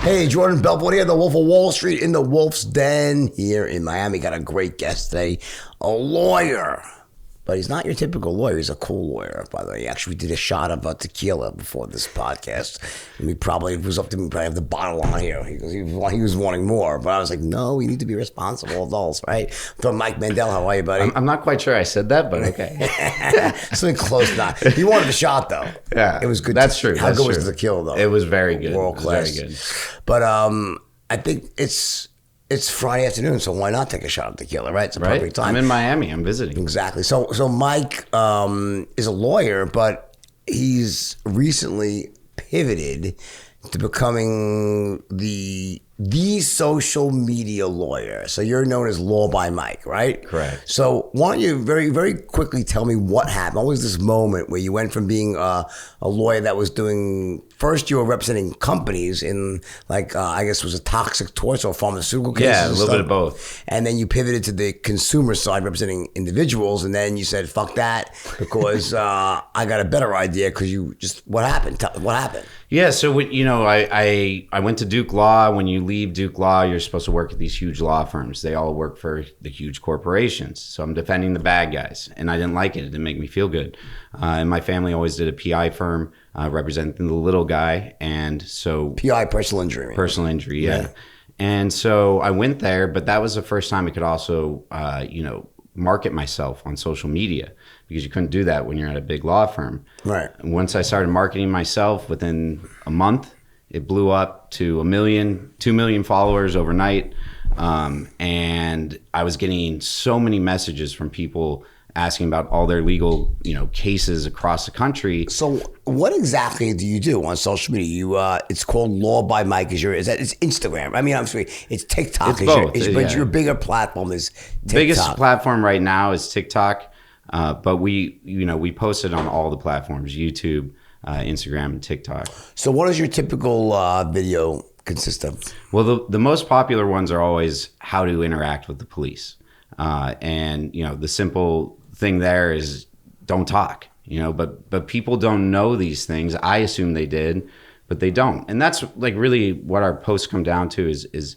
Hey, Jordan Belfort here, the Wolf of Wall Street in the Wolf's Den here in Miami. Got a great guest today, a lawyer. But he's not your typical lawyer. He's a cool lawyer, by the way. He actually did a shot of tequila before this podcast. And we probably, if it was up to me, probably have the bottle on here. He was wanting more. But I was like, no, we need to be responsible adults, right? So Mike Mandel, how are you, buddy? I'm not quite sure I said that, but okay. Something close not. He wanted the shot, though. Yeah. It was good. That's true. How good was the tequila, though? It was very good. World class. Very good. But I think it's Friday afternoon, so why not take a shot of tequila, right? It's a perfect time. I'm in Miami. I'm visiting. Exactly. So Mike is a lawyer, but he's recently pivoted to becoming the social media lawyer. So you're known as lawbymike, right? Correct. So why don't you very, very quickly tell me what happened? What was this moment where you went from being a lawyer that was doing, first you were representing companies in I guess it was a toxic torts or pharmaceutical cases? Yeah, a little bit of both. And then you pivoted to the consumer side representing individuals, and then you said, fuck that, because I got a better idea because what happened? What happened? Yeah, so I went to Duke Law. When you leave Duke Law, you're supposed to work at these huge law firms. They all work for the huge corporations. So I'm defending the bad guys, and I didn't like it. It didn't make me feel good. And my family always did a PI firm representing the little guy, and so PI, personal injury. Personal injury, yeah. And so I went there, but that was the first time I could also, market myself on social media, because you couldn't do that when you're at a big law firm. Right. And once I started marketing myself, within a month, it blew up to 2 million followers overnight. And I was getting so many messages from people asking about all their legal, cases across the country. So what exactly do you do on social media? It's called lawbymike. It's Instagram. I mean, I'm sorry, it's TikTok. It's both. But your bigger platform is TikTok. Biggest platform right now is TikTok. But we post it on all the platforms, YouTube, Instagram, and TikTok. So what does your typical video consist of? Well, the most popular ones are always how to interact with the police. And the simple thing there is don't talk, but people don't know these things. I assume they did, but they don't. And that's really what our posts come down to is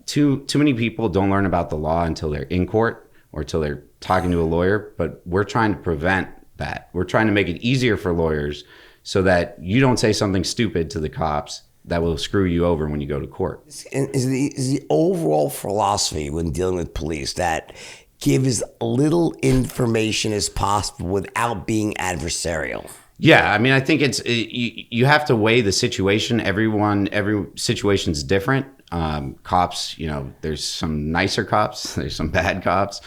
too many people don't learn about the law until they're in court or until they're talking to a lawyer, but we're trying to prevent that. We're trying to make it easier for lawyers so that you don't say something stupid to the cops that will screw you over when you go to court. Is the overall philosophy when dealing with police that give as little information as possible without being adversarial? Yeah, I mean, I think you have to weigh the situation. Every situation's different. Cops, there's some nicer cops, there's some bad cops.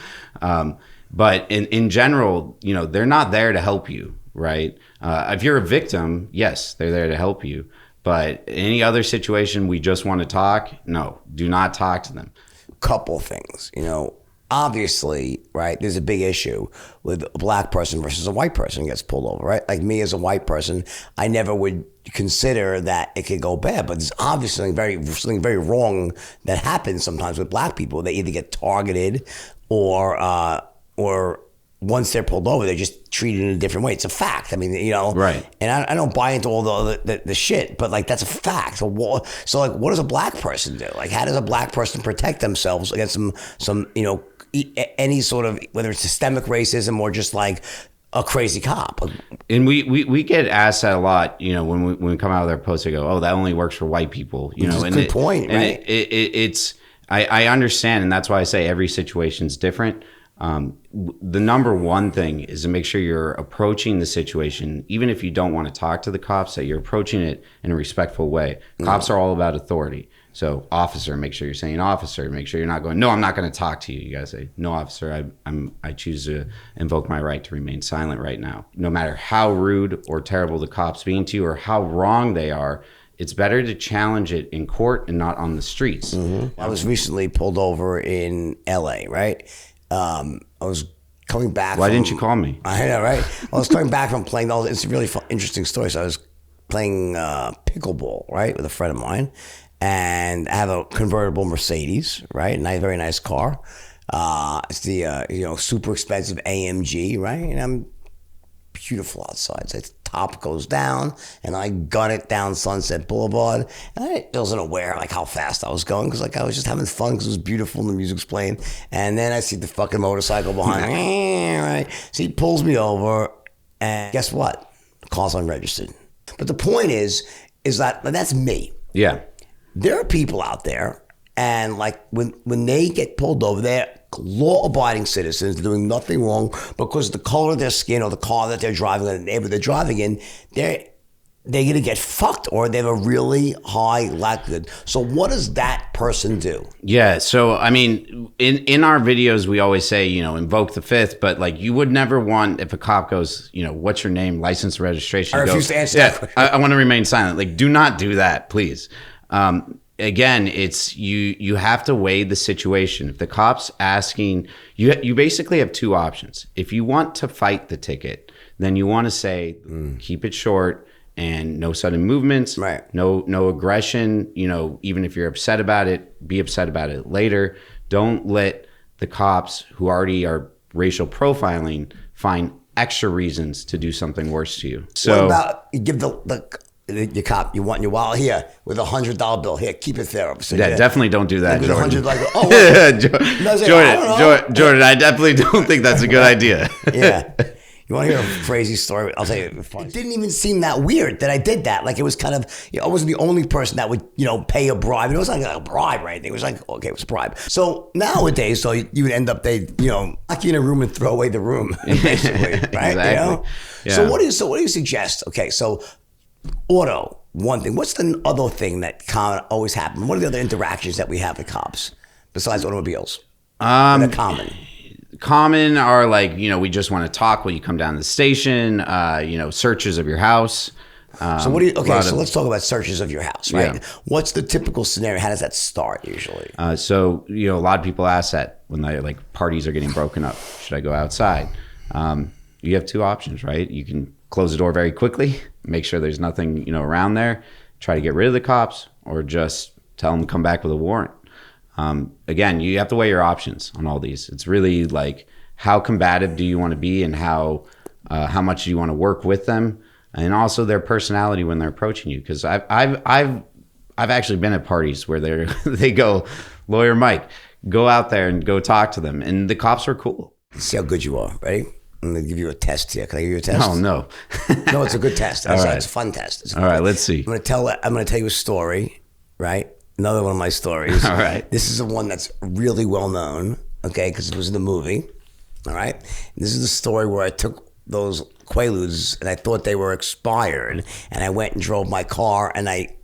But in general, they're not there to help you, right? If you're a victim, yes, they're there to help you. But any other situation, we just want to talk. No, do not talk to them. Couple things, obviously, right, there's a big issue with a black person versus a white person who gets pulled over, right? Like me as a white person, I never would consider that it could go bad, but there's obviously something very wrong that happens sometimes with black people. They either get targeted or once they're pulled over, they're just treated in a different way. It's a fact. I mean, right. And I don't buy into all the shit, but that's a fact. So what does a black person do? How does a black person protect themselves against some any sort of, whether it's systemic racism or just a crazy cop? And we get asked that a lot, when we come out with our posts, they go, oh, that only works for white people. That's a good point, right? And I understand, and that's why I say every situation's different. The number one thing is to make sure you're approaching the situation, even if you don't want to talk to the cops, that you're approaching it in a respectful way. Cops are all about authority. So officer, make sure you're saying officer, make sure you're not going, no, I'm not going to talk to you. You got to say, no, officer, I choose to invoke my right to remain silent right now. No matter how rude or terrible the cops being to you or how wrong they are, it's better to challenge it in court and not on the streets. Mm-hmm. I was recently pulled over in LA, right? I was coming back. Why didn't you call me? I know, right? I was coming back from playing. It's a really interesting story. So I was playing pickleball, right, with a friend of mine, and I have a convertible Mercedes, right, very nice car. It's the super expensive AMG, right, and I'm beautiful outside. It's top goes down, and I gun it down Sunset Boulevard. And I wasn't aware like how fast I was going because like I was just having fun because it was beautiful and the music's playing. And then I see the fucking motorcycle behind me. Right, so he pulls me over, and guess what? The car's unregistered. But the point is that that's me. Yeah. There are people out there, and like when they get pulled over, they're law-abiding citizens doing nothing wrong because the color of their skin or the car that they're driving in, the neighborhood they're driving in, they're going to get fucked or they have a really high likelihood. So what does that person do? Yeah. So, I mean, in our videos, we always say, invoke the fifth, but like you would never want if a cop goes, what's your name, license, registration? I refuse to answer that question. I want to remain silent. Like, do not do that, please. Again, it's you have to weigh the situation. If the cop's asking, you basically have two options. If you want to fight the ticket, then you want to say, keep it short and no sudden movements, right? No aggression. Even if you're upset about it, be upset about it later. Don't let the cops who already are racial profiling find extra reasons to do something worse to you. So what about you give the cop, you want your wallet here with $100 bill here, keep it there. So yeah, definitely don't do that, Jordan. Jordan, I definitely don't think that's a good idea. Yeah. You want to hear a crazy story? I'll tell you. It didn't even seem that weird that I did that. Like it was kind of, I wasn't the only person that would, pay a bribe. It wasn't like a bribe or anything. It was like, okay, it was a bribe. So nowadays, you would end up, lock you in a room and throw away the room, basically, right? Exactly. Yeah. So what do you suggest? Okay, so auto, one thing. What's the other thing that always happens? What are the other interactions that we have with cops besides automobiles? That are common. Common are like, we just want to talk when you come down to the station, searches of your house. So let's talk about searches of your house, right? Yeah. What's the typical scenario? How does that start usually? So a lot of people ask that when they like parties are getting broken up. Should I go outside? You have two options, right? You can close the door very quickly, make sure there's nothing, around there, try to get rid of the cops, or just tell them to come back with a warrant. Again, you have to weigh your options on all these. It's really like how combative do you want to be and how much do you want to work with them, and also their personality when they're approaching you. Because I've actually been at parties where they go, Lawyer Mike, go out there and go talk to them, and the cops are cool. See how good you are, ready? I'm going to give you a test here. Can I give you a test? Oh, no. No, it's a good test. All right. It's a fun test. All right, let's see. I'm going to tell you a story, right? Another one of my stories. All right. This is the one that's really well known, okay, because it was in the movie, all right? And this is the story where I took those Quaaludes and I thought they were expired, and I went and drove my car, and I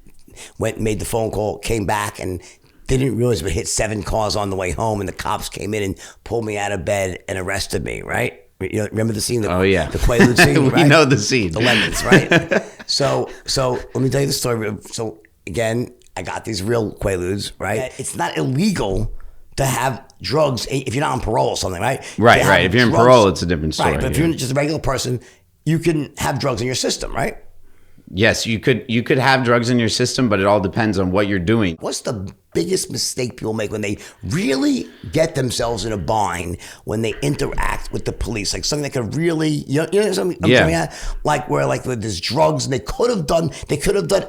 went and made the phone call, came back, and didn't realize we hit 7 cars on the way home, and the cops came in and pulled me out of bed and arrested me, right? Remember the scene? Oh, yeah. The Quaalude scene, right? We know the scene. The lemons, right? So let me tell you the story. So again, I got these real Quaaludes, right? It's not illegal to have drugs if you're not on parole or something, right? Right. If you're in parole, it's a different story. Right, but if you're just a regular person, you can have drugs in your system, right? Yes, you could have drugs in your system, but it all depends on what you're doing. What's the biggest mistake people make when they really get themselves in a bind when they interact with the police? Like something that could really, something I'm coming at? Like where like there's drugs and they could have done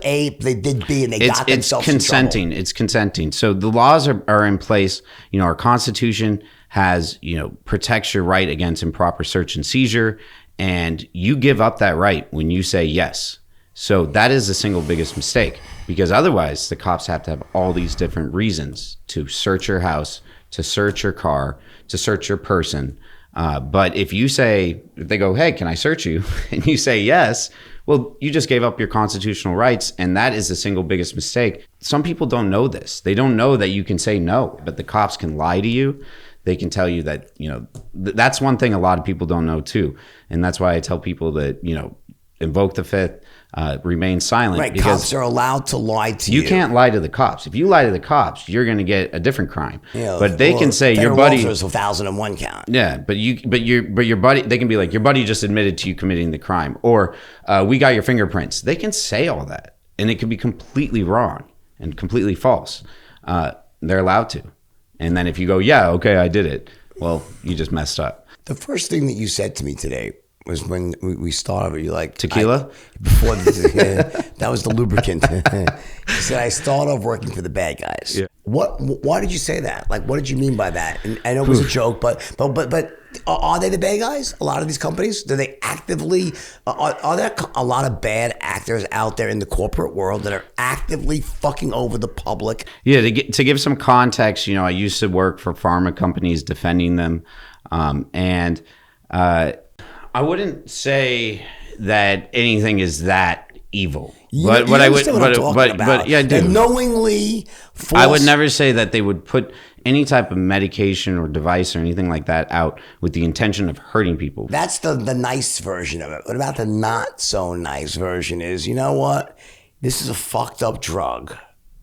A, but they did B, and they got themselves in trouble. It's consenting. So the laws are in place. Our Constitution has, protects your right against improper search and seizure, and you give up that right when you say yes. So that is the single biggest mistake, because otherwise the cops have to have all these different reasons to search your house, to search your car, to search your person. But if they go, hey, can I search you? And you say yes, well, you just gave up your constitutional rights. And that is the single biggest mistake. Some people don't know this. They don't know that you can say no, but the cops can lie to you. They can tell you that, that's one thing a lot of people don't know too. And that's why I tell people that, invoke the fifth. Remain silent. Right, because cops are allowed to lie to you. You can't lie to the cops. If you lie to the cops, you're going to get a different crime. Yeah, but they can say your buddy. There's 1,001 count. Yeah, but your buddy. They can be like, your buddy just admitted to you committing the crime, or we got your fingerprints. They can say all that, and it can be completely wrong and completely false. They're allowed to, and then if you go, yeah, okay, I did it. Well, you just messed up. The first thing that you said to me today was when we started. You like Tequila? Before that was the lubricant. He said I started off working for the bad guys. Yeah. Why did you say that? Like, what did you mean by that? And I know it was a joke, but are they the bad guys? A lot of these companies, do they actively? Are there a lot of bad actors out there in the corporate world that are actively fucking over the public? Yeah, to give some context, I used to work for pharma companies defending them, and I wouldn't say that anything is that evil. But what I would, but yeah, I do. Knowingly, I would never say that they would put any type of medication or device or anything like that out with the intention of hurting people. That's the nice version of it. What about the not so nice version is, you know what? This is a fucked up drug.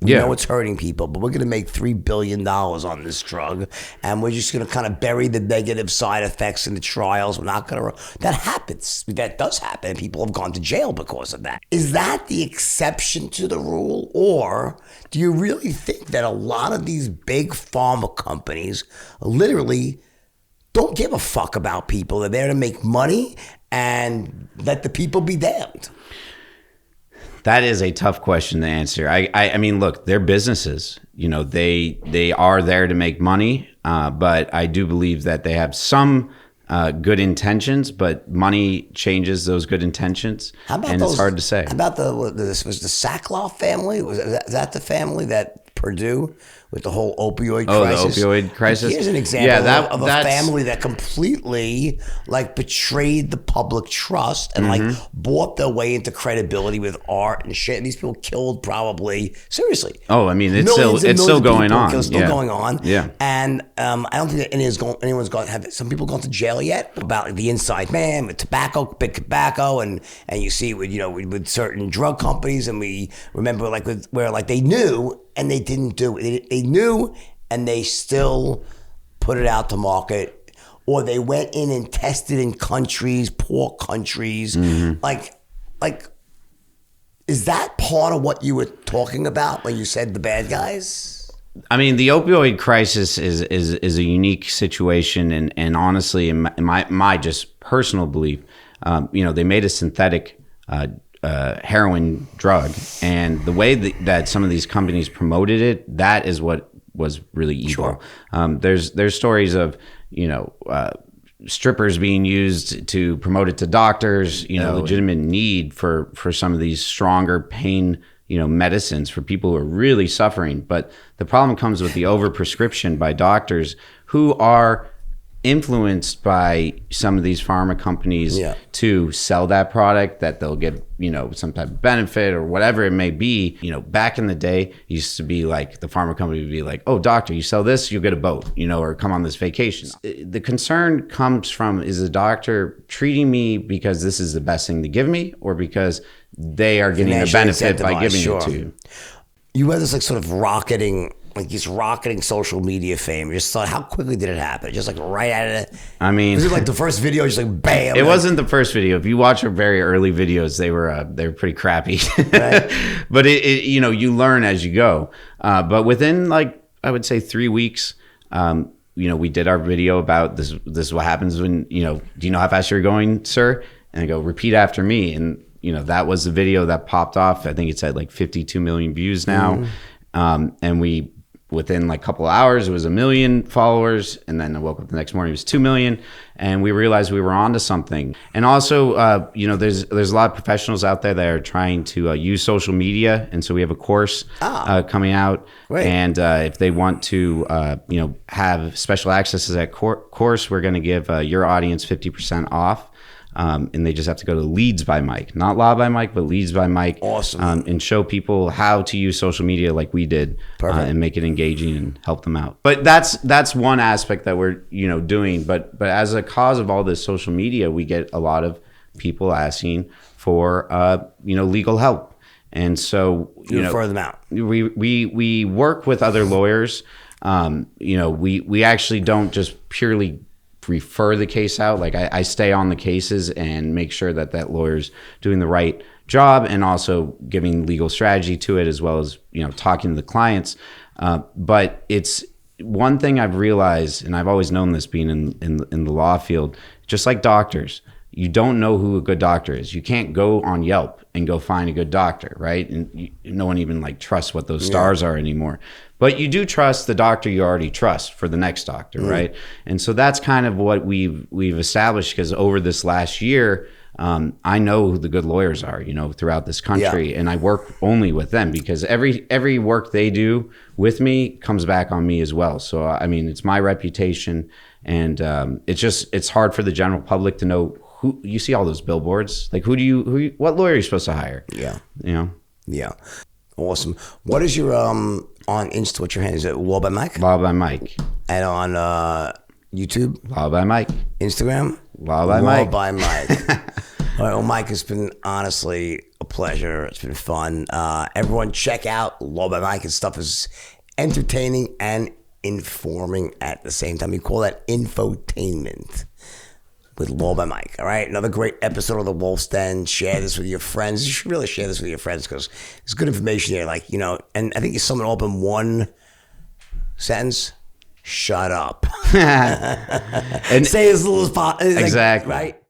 We know it's hurting people, but we're going to make $3 billion on this drug, and we're just going to kind of bury the negative side effects in the trials. We're not going to. That happens. That does happen. People have gone to jail because of that. Is that the exception to the rule, or do you really think that a lot of these big pharma companies literally don't give a fuck about people? They're there to make money and let the people be damned. That is a tough question to answer. I mean, look, they're businesses. They are there to make money, but I do believe that they have some good intentions, but money changes those good intentions, it's hard to say. How about this was the Sackler family? Was that the family that Purdue with the whole opioid crisis? The opioid crisis. Here's an example of a family that completely betrayed the public trust and bought their way into credibility with art and shit. And these people killed probably seriously. Oh, I mean, it's still going on. It's still going on. Yeah. And I don't think that anyone's going to have some people gone to jail yet about the inside man with big tobacco, and you see it with certain drug companies, and we remember where they knew and they didn't do it. They knew and they still put it out to market, or they went in and tested in poor countries. Is that part of what you were talking about when you said the bad guys? I mean, the opioid crisis is a unique situation, and honestly, in my just personal belief, they made a synthetic heroin drug, and the way that some of these companies promoted it, that is what was really evil. Sure. There's stories of strippers being used to promote it to doctors. Legitimate need for some of these stronger pain medicines for people who are really suffering. But the problem comes with the overprescription by doctors who are influenced by some of these pharma companies to sell that product, that they'll get some type of benefit or whatever it may be. Back in the day, it used to be like the pharma company would be like, oh, doctor, you sell this, you'll get a boat, or come on this vacation. The concern comes from, is the doctor treating me because this is the best thing to give me, or because they are getting a benefit by giving it to you? You had this sort of rocketing social media fame. Just thought, how quickly did it happen? Just right out of it. I mean, was it the first video? Just bam. It wasn't the first video. If you watch our very early videos, they were pretty crappy. Right. But you learn as you go. But within I would say 3 weeks, we did our video about this. This is what happens when do you know how fast you're going, sir? And I go, repeat after me. And that was the video that popped off. I think it's at 52 million views now. And we, within a couple of hours, it was 1 million followers. And then I woke up the next morning, it was 2 million. And we realized we were onto something. And also, there's a lot of professionals out there that are trying to use social media. And so we have a course coming out. Right. And if they want to, have special access to that course, we're going to give your audience 50% off. And they just have to go to Leads by Mike, not Law by Mike, but Leads by Mike. Awesome. And show people how to use social media like we did, and make it engaging and help them out. But that's one aspect that we're doing. But as a cause of all this social media, we get a lot of people asking for legal help, and so you refer them out. We work with other lawyers. We actually don't just purely refer the case out. I stay on the cases and make sure that lawyer's doing the right job, and also giving legal strategy to it, as well as talking to the clients. But it's one thing I've realized, and I've always known this being in the law field, just like doctors, you don't know who a good doctor is. You can't go on Yelp and go find a good doctor, right? And no one even like trusts what those stars are anymore. But you do trust the doctor you already trust for the next doctor, right? And so that's kind of what we've established, because over this last year, I know who the good lawyers are, throughout this country, and I work only with them, because every work they do with me comes back on me as well. So I mean, it's my reputation, and it's hard for the general public to know who. You see all those billboards, like what lawyer are you supposed to hire? Yeah. Awesome. What is your on Insta? What's your hand? Is it Law by Mike? Law by Mike. And on YouTube? Law by Mike. Instagram? Law by Mike. Law by Mike. All right, well, Mike, it's been honestly a pleasure. It's been fun. Everyone check out Law by Mike. His stuff is entertaining and informing at the same time. We call that infotainment with Law by Mike. All right, another great episode of The Wolf's Den. Share this with your friends. You should really share this with your friends, because there's good information here. Like, and I think you sum it all up in one sentence. Shut up. And say as little as possible. Exactly. Right?